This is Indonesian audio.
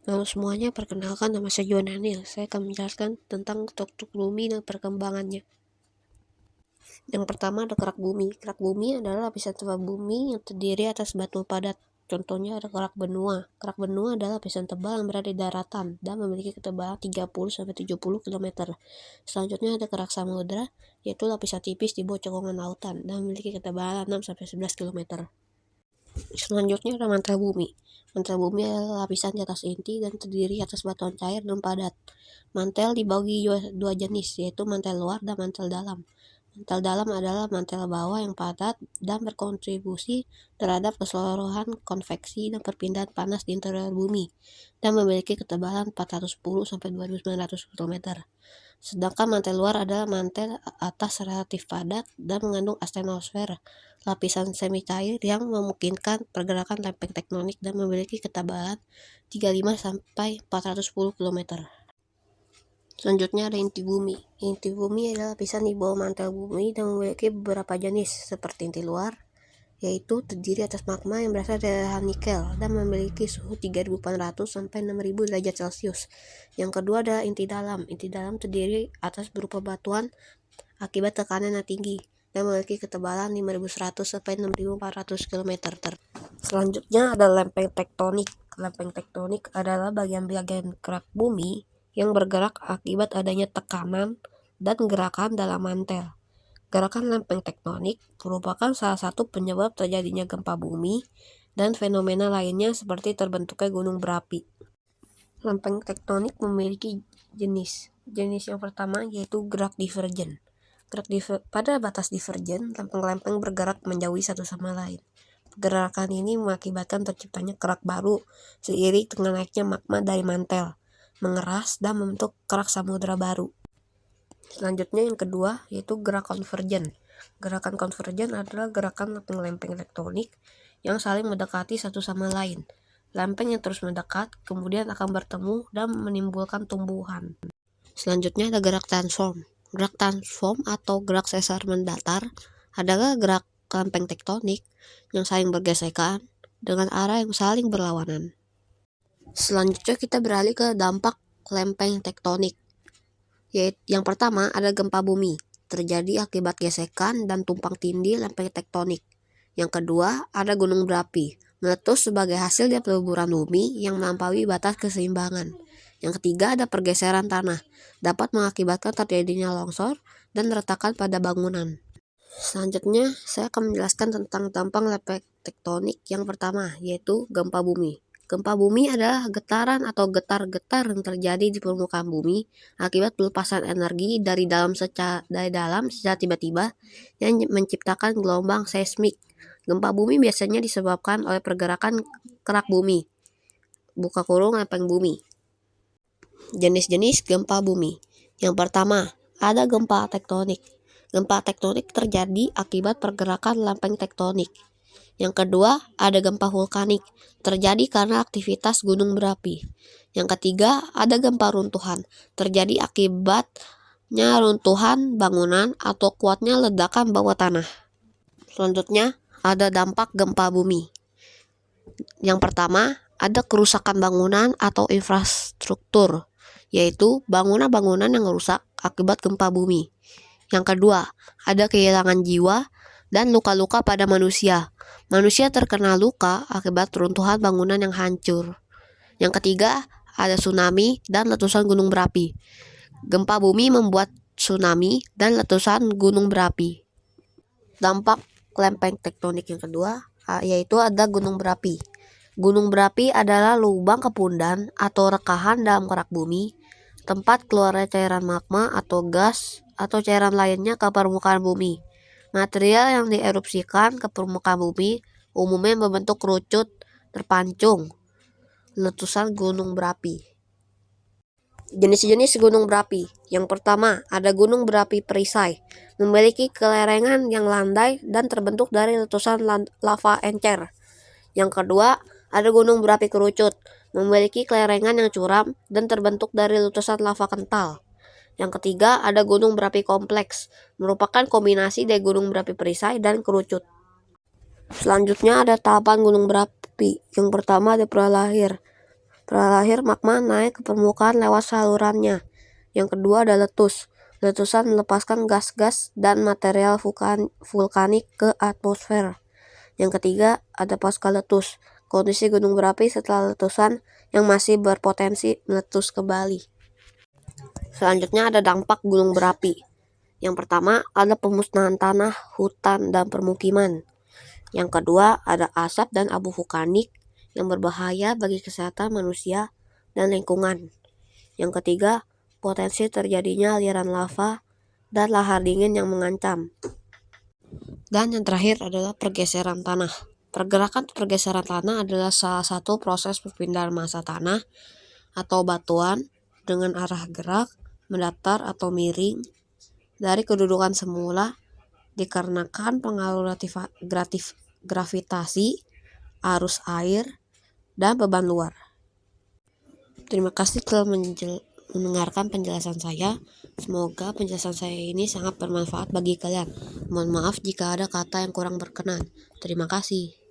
Halo semuanya, perkenalkan nama saya Juan Daniel. Saya akan menjelaskan tentang struktur bumi dan perkembangannya. Yang pertama ada kerak bumi. Kerak bumi adalah lapisan tebal bumi yang terdiri atas batu padat. Contohnya ada kerak benua. Kerak benua adalah lapisan tebal yang berada di daratan dan memiliki ketebalan 30-70 km. Selanjutnya ada kerak samudra, yaitu lapisan tipis di bawah cekungan lautan dan memiliki ketebalan 6-11 km. Selanjutnya ada mantel bumi. Mantel bumi adalah lapisan di atas inti dan terdiri atas batuan cair dan padat. Mantel dibagi dua jenis, yaitu mantel luar dan mantel dalam. Mantel dalam adalah mantel bawah yang padat dan berkontribusi terhadap keseluruhan konveksi dan perpindahan panas di interior bumi dan memiliki ketebalan 410-2900 km. Sedangkan mantel luar adalah mantel atas relatif padat dan mengandung astenosfer, lapisan semi cair yang memungkinkan pergerakan lempeng tektonik dan memiliki ketebalan 35-410 km. Selanjutnya ada inti bumi. Inti bumi adalah lapisan di bawah mantel bumi dan memiliki beberapa jenis seperti inti luar, yaitu terdiri atas magma yang berasal dari nikel dan memiliki suhu 3.400 sampai 6.000 derajat Celcius. Yang kedua adalah inti dalam. Inti dalam terdiri atas berupa batuan akibat tekanan yang tinggi dan memiliki ketebalan 5.100 sampai 6.400 km. Selanjutnya ada lempeng tektonik. Lempeng tektonik adalah bagian-bagian kerak bumi yang bergerak akibat adanya tekanan dan gerakan dalam mantel. Gerakan lempeng tektonik merupakan salah satu penyebab terjadinya gempa bumi dan fenomena lainnya seperti terbentuknya gunung berapi. Lempeng tektonik memiliki jenis. Jenis yang pertama yaitu gerak divergen. Pada batas divergen, lempeng-lempeng bergerak menjauhi satu sama lain. Gerakan ini mengakibatkan terciptanya kerak baru seiring dengan naiknya magma dari mantel, mengeras dan membentuk kerak samudra baru. Selanjutnya yang kedua yaitu gerak konvergen. Gerakan konvergen adalah gerakan lempeng-lempeng tektonik yang saling mendekati satu sama lain. Lempeng yang terus mendekat kemudian akan bertemu dan menimbulkan tumbuhan. Selanjutnya ada gerak transform. Gerak transform atau gerak sesar mendatar adalah gerak lempeng tektonik yang saling bergesekan dengan arah yang saling berlawanan. Selanjutnya kita beralih ke dampak lempeng tektonik. Yang pertama ada gempa bumi, terjadi akibat gesekan dan tumpang tindih lempeng tektonik. Yang kedua ada gunung berapi, meletus sebagai hasil dari peleburan bumi yang melampaui batas keseimbangan. Yang ketiga ada pergeseran tanah, dapat mengakibatkan terjadinya longsor dan retakan pada bangunan. Selanjutnya saya akan menjelaskan tentang dampak lempeng tektonik yang pertama, yaitu gempa bumi. Gempa bumi adalah getaran atau getar-getar yang terjadi di permukaan bumi akibat pelepasan energi dari dalam secara tiba-tiba yang menciptakan gelombang seismik. Gempa bumi biasanya disebabkan oleh pergerakan kerak bumi (buka kurung lempeng bumi). Jenis-jenis gempa bumi. Yang pertama, ada gempa tektonik. Gempa tektonik terjadi akibat pergerakan lempeng tektonik. Yang kedua, ada gempa vulkanik, terjadi karena aktivitas gunung berapi. Yang ketiga, ada gempa runtuhan, terjadi akibatnya runtuhan bangunan atau kuatnya ledakan bawah tanah. Selanjutnya, ada dampak gempa bumi. Yang pertama, ada kerusakan bangunan atau infrastruktur, yaitu bangunan-bangunan yang rusak akibat gempa bumi. Yang kedua, ada kehilangan jiwa dan luka-luka pada manusia. Manusia terkena luka akibat runtuhan bangunan yang hancur. Yang ketiga, ada tsunami dan letusan gunung berapi. Gempa bumi membuat tsunami dan letusan gunung berapi. Dampak lempeng tektonik yang kedua yaitu ada gunung berapi. Gunung berapi adalah lubang kepundan atau rekahan dalam kerak bumi, tempat keluarnya cairan magma atau gas atau cairan lainnya ke permukaan bumi. Material yang dierupsikan ke permukaan bumi umumnya membentuk kerucut terpancung. Letusan gunung berapi. Jenis-jenis gunung berapi. Yang pertama, ada gunung berapi perisai, memiliki kelerengan yang landai dan terbentuk dari letusan lava encer. Yang kedua, ada gunung berapi kerucut, memiliki kelerengan yang curam dan terbentuk dari letusan lava kental. Yang ketiga, ada gunung berapi kompleks, merupakan kombinasi dari gunung berapi perisai dan kerucut. Selanjutnya ada tahapan gunung berapi. Yang pertama ada pralahir. Terakhir, magma naik ke permukaan lewat salurannya. Yang kedua ada letus. Letusan melepaskan gas-gas dan material vulkanik ke atmosfer. Yang ketiga ada pasca letus. Kondisi gunung berapi setelah letusan yang masih berpotensi meletus kembali. Selanjutnya ada dampak gunung berapi. Yang pertama ada pemusnahan tanah, hutan, dan permukiman. Yang kedua ada asap dan abu vulkanik yang berbahaya bagi kesehatan manusia dan lingkungan. Yang ketiga, potensi terjadinya aliran lava dan lahar dingin yang mengancam. Dan yang terakhir adalah pergeseran tanah. Pergeseran tanah adalah salah satu proses perpindahan massa tanah atau batuan dengan arah gerak, mendatar atau miring dari kedudukan semula dikarenakan pengaruh gravitasi, arus air, dan beban luar. Terima kasih telah mendengarkan penjelasan saya. Semoga penjelasan saya ini sangat bermanfaat bagi kalian. Mohon maaf jika ada kata yang kurang berkenan. Terima kasih.